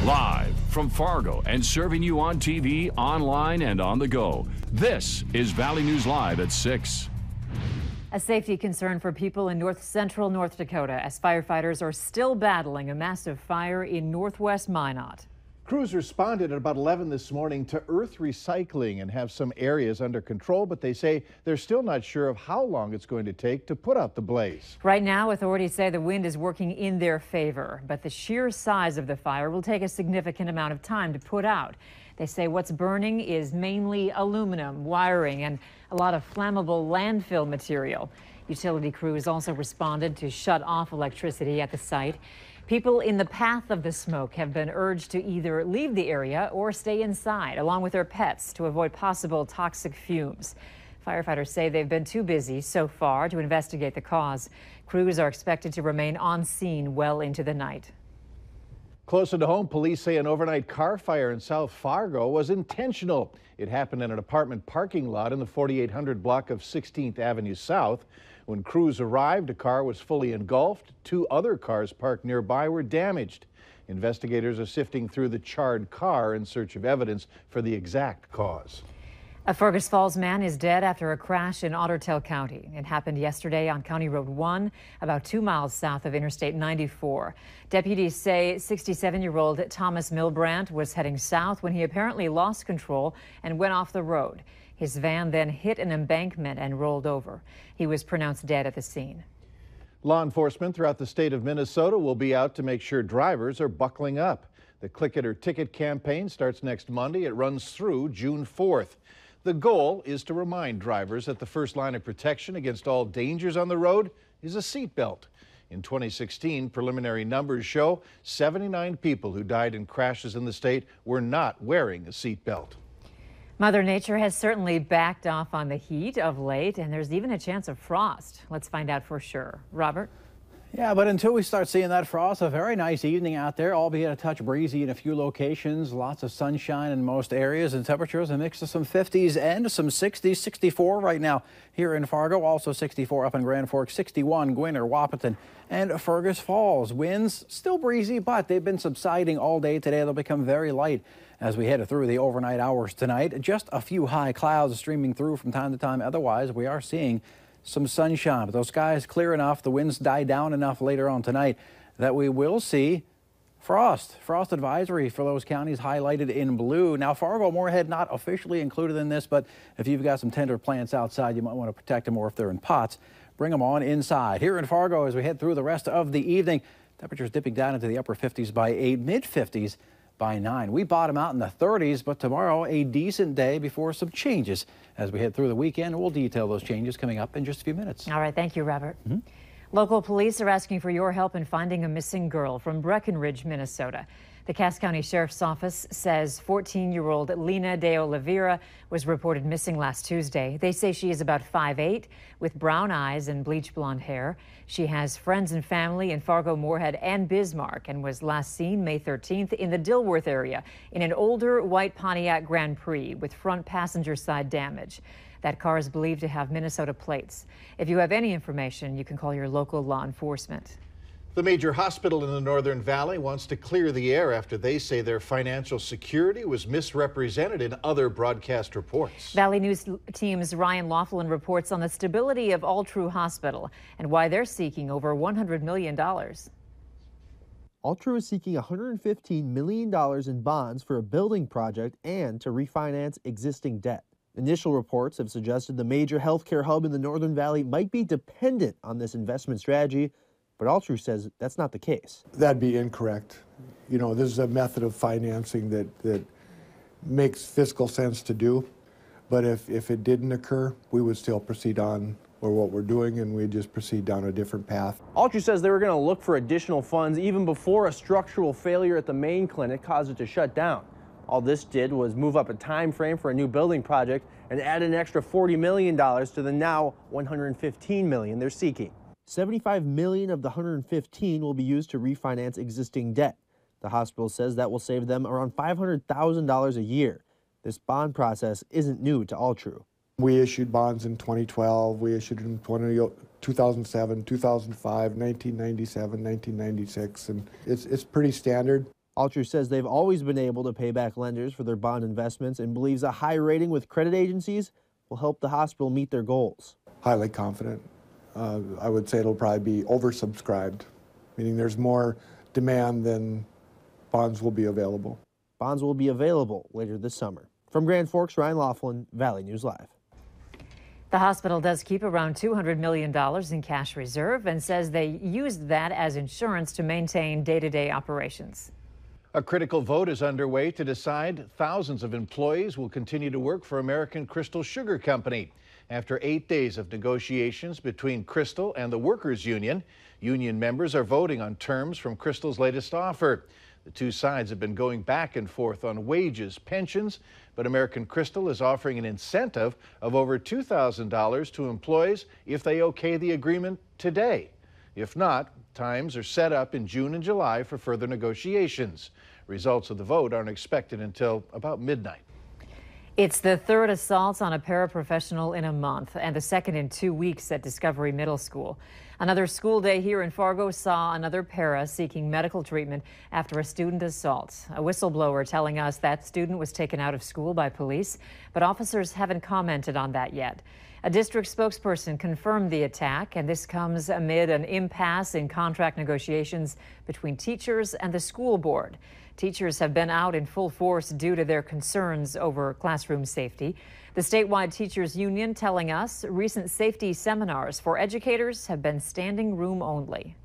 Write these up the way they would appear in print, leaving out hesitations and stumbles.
Live from Fargo and serving you on TV, online, and on the go. This is Valley News Live at 6. A safety concern for people in north-central North Dakota as firefighters are still battling a massive fire in northwest Minot. Crews responded at about 11 this morning to earth recycling and have some areas under control, but they say they're still not sure of how long it's going to take to put out the blaze. Right now, authorities say the wind is working in their favor, but the sheer size of the fire will take a significant amount of time to put out. They say what's burning is mainly aluminum, wiring, and a lot of flammable landfill material. Utility crews also responded to shut off electricity at the site. People in the path of the smoke have been urged to either leave the area or stay inside, along with their pets, to avoid possible toxic fumes. Firefighters say they've been too busy so far to investigate the cause. Crews are expected to remain on scene well into the night. Closer to home, police say an overnight car fire in South Fargo was intentional. It happened in an apartment parking lot in the 4800 block of 16th Avenue South. When crews arrived, a car was fully engulfed. 2 other cars parked nearby were damaged. Investigators are sifting through the charred car in search of evidence for the exact cause. A Fergus Falls man is dead after a crash in Ottertail County. It happened yesterday on County Road 1, about 2 miles south of Interstate 94. Deputies say 67-year-old Thomas Milbrandt was heading south when he apparently lost control and went off the road. His van then hit an embankment and rolled over. He was pronounced dead at the scene. Law enforcement throughout the state of Minnesota will be out to make sure drivers are buckling up. The Click It or Ticket campaign starts next Monday. It runs through June 4th. The goal is to remind drivers that the first line of protection against all dangers on the road is a seatbelt. In 2016, preliminary numbers show 79 people who died in crashes in the state were not wearing a seatbelt. Mother Nature has certainly backed off on the heat of late, and there's even a chance of frost. Let's find out for sure. Robert? Yeah, but until we start seeing that frost, a very nice evening out there, albeit a touch breezy in a few locations. Lots of sunshine in most areas, and temperatures a mix of some 50s and some 60s. 64 right now here in Fargo, also 64 up in Grand Forks, 61 Gwinner, Wahpeton, and Fergus Falls. Winds still breezy, but they've been subsiding all day today. They'll become very light as we head through the overnight hours tonight. Just a few high clouds streaming through from time to time. Otherwise, we are seeing some sunshine, but those skies clear enough, the winds die down enough later on tonight that we will see frost advisory for those counties highlighted in blue. Now, Fargo, Moorhead not officially included in this, but if you've got some tender plants outside, you might want to protect them, or if they're in pots, bring them on inside. Here in Fargo, as we head through the rest of the evening, temperatures dipping down into the upper 50s by 8, mid-50s by 9. We bottom out in the 30s, but tomorrow a decent day before some changes as we head through the weekend. We'll detail those changes coming up in just a few minutes. All right, thank you, Robert. Local police are asking for your help in finding a missing girl from Breckenridge, Minnesota. The Cass County Sheriff's Office says 14-year-old Lena De Oliveira was reported missing last Tuesday. They say she is about 5'8", with brown eyes and bleach blonde hair. She has friends and family in Fargo, Moorhead, and Bismarck, and was last seen May 13th in the Dilworth area in an older white Pontiac Grand Prix with front passenger side damage. That car is believed to have Minnesota plates. If you have any information, you can call your local law enforcement. The major hospital in the Northern Valley wants to clear the air after they say their financial security was misrepresented in other broadcast reports. Valley News Team's Ryan Laughlin reports on the stability of Altru Hospital and why they're seeking over $100 million. Altru is seeking $115 million in bonds for a building project and to refinance existing debt. Initial reports have suggested the major healthcare hub in the Northern Valley might be dependent on this investment strategy, but Altru says that's not the case. That'd be incorrect. You know, this is a method of financing that makes fiscal sense to do, but if it didn't occur, we would still proceed on or what we're doing, and we'd just proceed down a different path. Altru says they were going to look for additional funds even before a structural failure at the main clinic caused it to shut down. All this did was move up a time frame for a new building project and add an extra $40 million to the now $115 million they're seeking. $75 million of the $115 will be used to refinance existing debt. The hospital says that will save them around $500,000 a year. This bond process isn't new to Altru. We issued bonds in 2012, we issued in 2007, 2005, 1997, 1996, and it's pretty standard. Altru says they've always been able to pay back lenders for their bond investments and believes a high rating with credit agencies will help the hospital meet their goals. Highly confident. I would say it'll probably be oversubscribed, meaning there's more demand than bonds will be available. Bonds will be available later this summer. From Grand Forks, Ryan Laughlin, Valley News Live. The hospital does keep around $200 million in cash reserve and says they used that as insurance to maintain day-to-day operations. A critical vote is underway to decide thousands of employees will continue to work for American Crystal Sugar Company. After 8 days of negotiations between Crystal and the Workers' Union, union members are voting on terms from Crystal's latest offer. The two sides have been going back and forth on wages, pensions, but American Crystal is offering an incentive of over $2,000 to employees if they okay the agreement today. If not, times are set up in June and July for further negotiations. Results of the vote aren't expected until about midnight. It's the third assault on a paraprofessional in a month and the second in 2 weeks at Discovery Middle School. Another school day here in Fargo saw another para seeking medical treatment after a student assault. A whistleblower telling us that student was taken out of school by police, but officers haven't commented on that yet. A district spokesperson confirmed the attack, and this comes amid an impasse in contract negotiations between teachers and the school board. Teachers have been out in full force due to their concerns over classroom safety. The statewide teachers union telling us recent safety seminars for educators have been standing room only.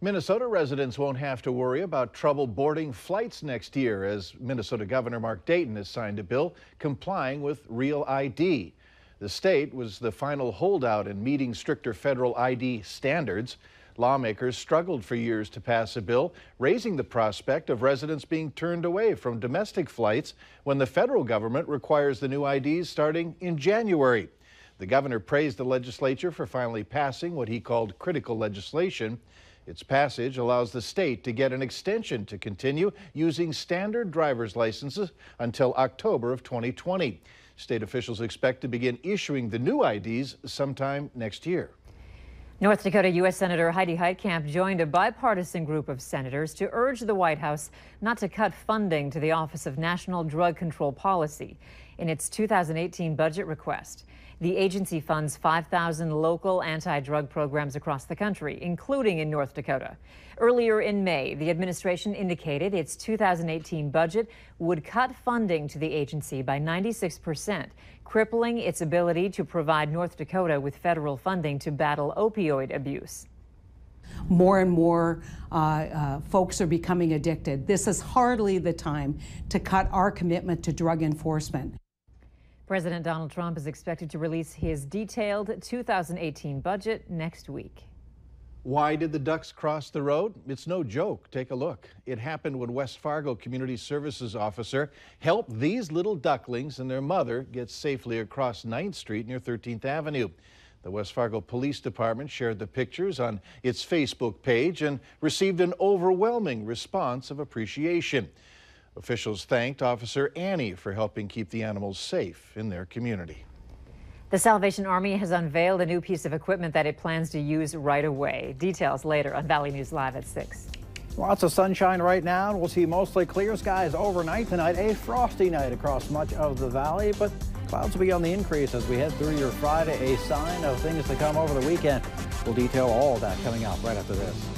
Minnesota residents won't have to worry about trouble boarding flights next year, as Minnesota Governor Mark Dayton has signed a bill complying with Real ID. The state was the final holdout in meeting stricter federal ID standards. Lawmakers struggled for years to pass a bill raising the prospect of residents being turned away from domestic flights when the federal government requires the new IDs starting in January. The governor praised the legislature for finally passing what he called critical legislation. Its passage allows the state to get an extension to continue using standard driver's licenses until October of 2020. State officials expect to begin issuing the new IDs sometime next year. North Dakota U.S. Senator Heidi Heitkamp joined a bipartisan group of senators to urge the White House not to cut funding to the Office of National Drug Control Policy in its 2018 budget request. The agency funds 5,000 local anti-drug programs across the country, including in North Dakota. Earlier in May, the administration indicated its 2018 budget would cut funding to the agency by 96%, crippling its ability to provide North Dakota with federal funding to battle opioid abuse. More and more folks are becoming addicted. This is hardly the time to cut our commitment to drug enforcement. President Donald Trump is expected to release his detailed 2018 budget next week. Why did the ducks cross the road? It's no joke. Take a look. It happened when West Fargo Community Services officer helped these little ducklings and their mother get safely across 9th Street near 13th Avenue. The West Fargo Police Department shared the pictures on its Facebook page and received an overwhelming response of appreciation. Officials thanked Officer Annie for helping keep the animals safe in their community. The Salvation Army has unveiled a new piece of equipment that it plans to use right away. Details later on Valley News Live at 6. Lots of sunshine right now, and we'll see mostly clear skies overnight tonight. A frosty night across much of the valley, but clouds will be on the increase as we head through your Friday, a sign of things to come over the weekend. We'll detail all of that coming up right after this.